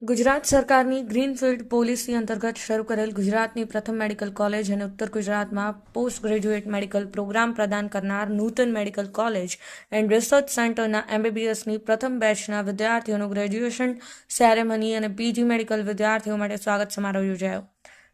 ગુજરાત સરકારની greenfield policy અંતર્ગત શરૂ કરેલ ગુજરાતની પ્રથમ મેડિકલ કોલેજ અને ઉત્તર ગુજરાતમાં પોસ્ટ ગ્રેજ્યુએટ મેડિકલ પ્રોગ્રામ પ્રદાન કરનાર નૂતન મેડિકલ કોલેજ એન્ડ રિસર્ચ સેન્ટરના MBBSની પ્રથમ બેચના વિદ્યાર્થીઓનું ગ્રેજ્યુએશન સેરેમની અને PG મેડિકલ વિદ્યાર્થીઓ માટે સ્વાગત સમારોહ યોજાયો.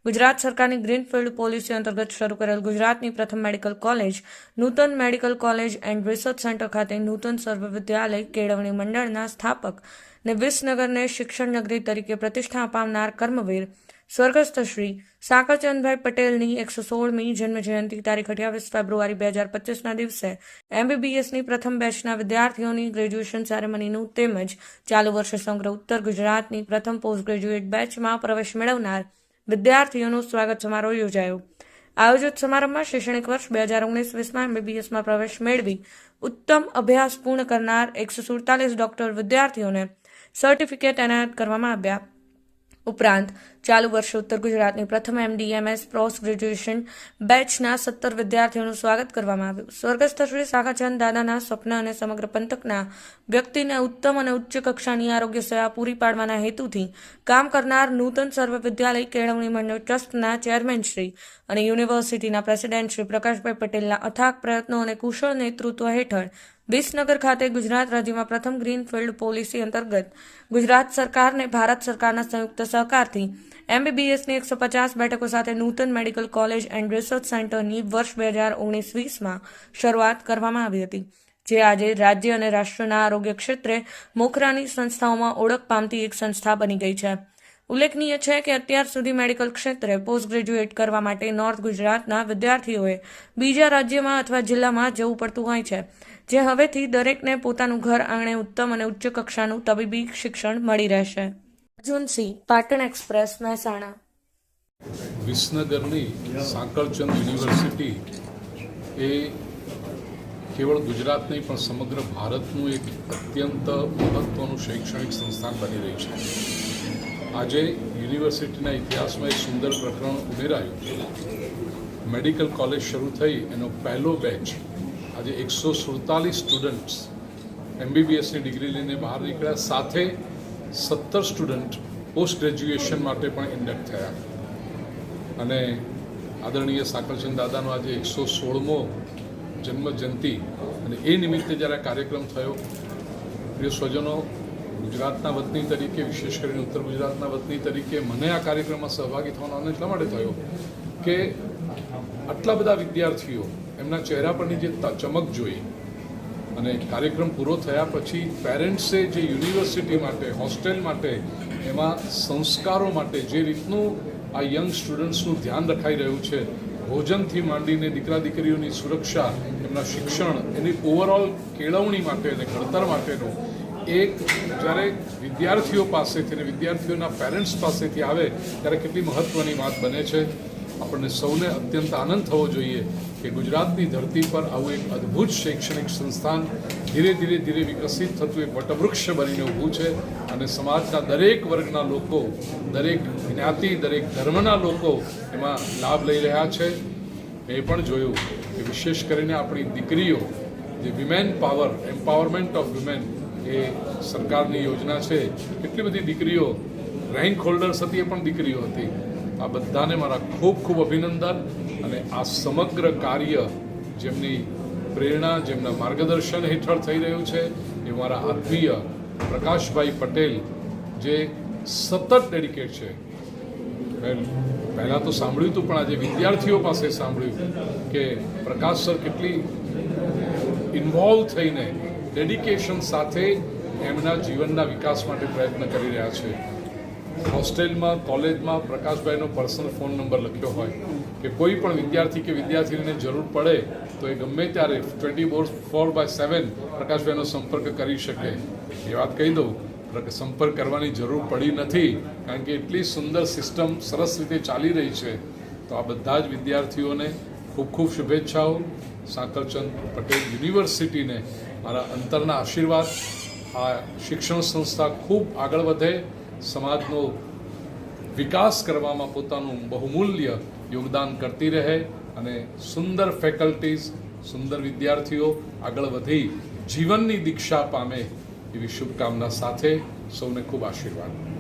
ગુજરાત સરકારની ગ્રીનફિલ્ડ પોલિસી અંતર્ગત શરૂ કરેલ ગુજરાતની પ્રથમ medical college Nutan medical college and research centre ખાતે નૂતન સર્વવિદ્યાલય કેળવણી મંડળના સ્થાપક ને વિસનગરને શિક્ષણ નગરી તરીકે પ્રતિષ્ઠા અપાવનાર કર્મવીર સ્વર્ગસ્થ શ્રી સાકરચંદભાઈ પટેલની 116મી જન્મજયંતિ તારીખ 28 ફેબ્રુઆરી 2025ના દિવસે MBBSની પ્રથમ બેચના વિદ્યાર્થીઓની ગ્રેજ્યુએશન સેરેમનીનું તેમજ ચાલુ વર્ષે સમગ્ર ઉત્તર ગુજરાતની પ્રથમ પોસ્ટ ગ્રેજ્યુએટ બેચમાં પ્રવેશ મેળવનાર વિદ્યાર્થીઓનું સ્વાગત સમારોહ યોજાયો. આયોજિત સમારંભમાં શૈક્ષણિક વર્ષ 2019-20માં MBBSમાં પ્રવેશ મેળવી ઉત્તમ અભ્યાસ પૂર્ણ કરનાર 147 ડોક્ટર વિદ્યાર્થીઓને સર્ટિફિકેટ એનાયત કરવામાં આવ્યા. ઉપરાંત ચાલુ વર્ષે ઉત્તર ગુજરાતની પ્રથમ MD/MS પોસ્ટ ગ્રેજ્યુએશન બેચના 17 વિદ્યાર્થીઓનું સ્વાગત કરવામાં આવ્યું. સ્વર્ગસ્થ શ્રી સાકાચંદ દાદાના સ્વપ્ન અને સમગ્ર પંથકના વ્યક્તિને ઉત્તમ અને ઉચ્ચ કક્ષાની આરોગ્ય સેવા પૂરી પાડવાના હેતુથી કામ કરનાર નૂતન સર્વવિદ્યાલય કેળવણી મંડળ ટ્રસ્ટના ચેરમેન શ્રી અને યુનિવર્સિટીના પ્રેસિડેન્ટ શ્રી પ્રકાશભાઈ પટેલના અથાગ પ્રયત્નો અને કુશળ નેતૃત્વ હેઠળ વિસનગર ખાતે ગુજરાત રાજ્યમાં પ્રથમ ગ્રીનફિલ્ડ પોલિસી અંતર્ગત ગુજરાત સરકારને ભારત સરકારના સંયુક્ત સહકારથી MBBSની 150 બેઠકો સાથે નૂતન મેડિકલ કોલેજ એન્ડ રિસર્ચ સેન્ટરની વર્ષ 2019-20માં શરૂઆત કરવામાં આવી હતી, જે આજે રાજ્ય અને રાષ્ટ્રના આરોગ્ય ક્ષેત્રે મોખરાની સંસ્થાઓમાં ઓળખ પામતી એક સંસ્થા બની ગઈ છે. ઉલ્લેખનીય છે કે અત્યાર સુધી મેડિકલ ક્ષેત્રે પોસ્ટ ગ્રેજ્યુએટ કરવા માટે નોર્થ ગુજરાતના વિદ્યાર્થીઓએ બીજા રાજ્યમાં અથવા જિલ્લામાં જવું પડતું હોય છે, જે હવેથી દરેકને પોતાનું ઘર આંગણે ઉત્તમ અને ઉચ્ચ કક્ષાનું તબીબી શિક્ષણ મળી રહેશે. અર્જુનસિંહ, પાટણ એક્સપ્રેસ, મહેસાણા. વિસનગરની સાંકળચંદ યુનિવર્સિટી એ કેવળ ગુજરાત નહીં પણ સમગ્ર ભારતનું એક અત્યંત મહત્ત્વનું શૈક્ષણિક સંસ્થાન બની રહી છે. આજે યુનિવર્સિટીના ઇતિહાસમાં એક સુંદર પ્રકરણ ઉમેરાયું. મેડિકલ કોલેજ શરૂ થઈ એનો પહેલો બેચ આજે 147 સ્ટુડન્ટ્સ MBBSની ડિગ્રી લઈને બહાર નીકળ્યા, સાથે 17 સ્ટુડન્ટ પોસ્ટ ગ્રેજ્યુએશન માટે પણ ઇન્ડક્ટ થયા. અને આદરણીય સાકરચંદ દાદાનો આજે 116મો જન્મજયંતિ અને એ નિમિત્તે જ્યારે કાર્યક્રમ થયો, પ્રિય સ્વજનો, ગુજરાતના વતની તરીકે, વિશેષ કરીને ઉત્તર ગુજરાતના વતની તરીકે મને આ કાર્યક્રમમાં સહભાગી થવાનો આનંદ એટલા માટે થયો કે આટલા બધા વિદ્યાર્થીઓ, એમના ચહેરા પરની જે ચમક જોઈ અને કાર્યક્રમ પૂરો થયા પછી પેરેન્ટ્સે જે યુનિવર્સિટી માટે, હોસ્ટેલ માટે, એમાં સંસ્કારો માટે જે રીતનું આ યંગ સ્ટુડન્ટ્સનું ધ્યાન રખાઈ રહ્યું છે, ભોજનથી માંડીને દીકરા દીકરીઓની સુરક્ષા, એમના શિક્ષણ, એની ઓવરઓલ કેળવણી માટે અને ઘડતર માટેનું એક જ્યારે વિદ્યાર્થીઓ પાસેથી અને વિદ્યાર્થીઓના પેરેન્ટ્સ પાસેથી આવે ત્યારે કેટલી મહત્ત્વની વાત બને છે. આપણને સૌને અત્યંત આનંદ થવો જોઈએ કે ગુજરાતની ધરતી પર આવું એક અદ્ભુત શૈક્ષણિક સંસ્થાન ધીરે ધીરે વિકસિત થતું એક વટવૃક્ષ બનીને ઊભું છે અને સમાજના દરેક વર્ગના લોકો, દરેક જ્ઞાતિ, દરેક ધર્મના લોકો એમાં લાભ લઈ રહ્યા છે. એ પણ જોયું કે વિશેષ કરીને આપણી દીકરીઓ, જે women power, empowerment of women, એ સરકારની યોજના છે. કેટલી બધી દીકરીઓ રેન્ક હોલ્ડર્સ હતી, એ પણ દીકરીઓ હતી. આ બધાને મારા ખૂબ ખૂબ અભિનંદન. અને આ સમગ્ર કાર્ય જેમની પ્રેરણા, જેમના માર્ગદર્શન હેઠળ થઈ રહ્યું છે એ મારા આત્મીય પ્રકાશભાઈ પટેલ, જે સતત ડેડિકેટ છે. પહેલાં તો સાંભળ્યું હતું, પણ આજે વિદ્યાર્થીઓ પાસે સાંભળ્યું કે પ્રકાશ સર કેટલી ઇન્વોલ્વ થઈને ડેડિકેશન સાથે એમના જીવનના વિકાસ માટે પ્રયત્ન કરી રહ્યા છે. હોસ્ટેલમાં, કોલેજમાં પ્રકાશભાઈનો પર્સનલ ફોન નંબર લખ્યો હોય કે કોઈ પણ વિદ્યાર્થી કે વિદ્યાર્થીને જરૂર પડે તો એ ગમે ત્યારે 24/7 પ્રકાશભાઈનો સંપર્ક કરી શકે. એ વાત કહી દઉં, સંપર્ક કરવાની જરૂર પડી નથી, કારણ કે એટલી સુંદર સિસ્ટમ સરસ રીતે ચાલી રહી છે. તો આ બધા જ વિદ્યાર્થીઓને ખૂબ ખૂબ શુભેચ્છાઓ. સાકરચંદ પટેલ યુનિવર્સિટીને મારા અંતરના આશીર્વાદ. આ શિક્ષણ સંસ્થા ખૂબ આગળ વધે, સમાજનો વિકાસ કરવામાં પોતાનું બહુમૂલ્ય યોગદાન કરતી રહે અને સુંદર ફેકલ્ટીઝ, સુંદર વિદ્યાર્થીઓ આગળ વધી જીવનની દીક્ષા પામે એવી શુભકામના સાથે સૌને ખૂબ આશીર્વાદ.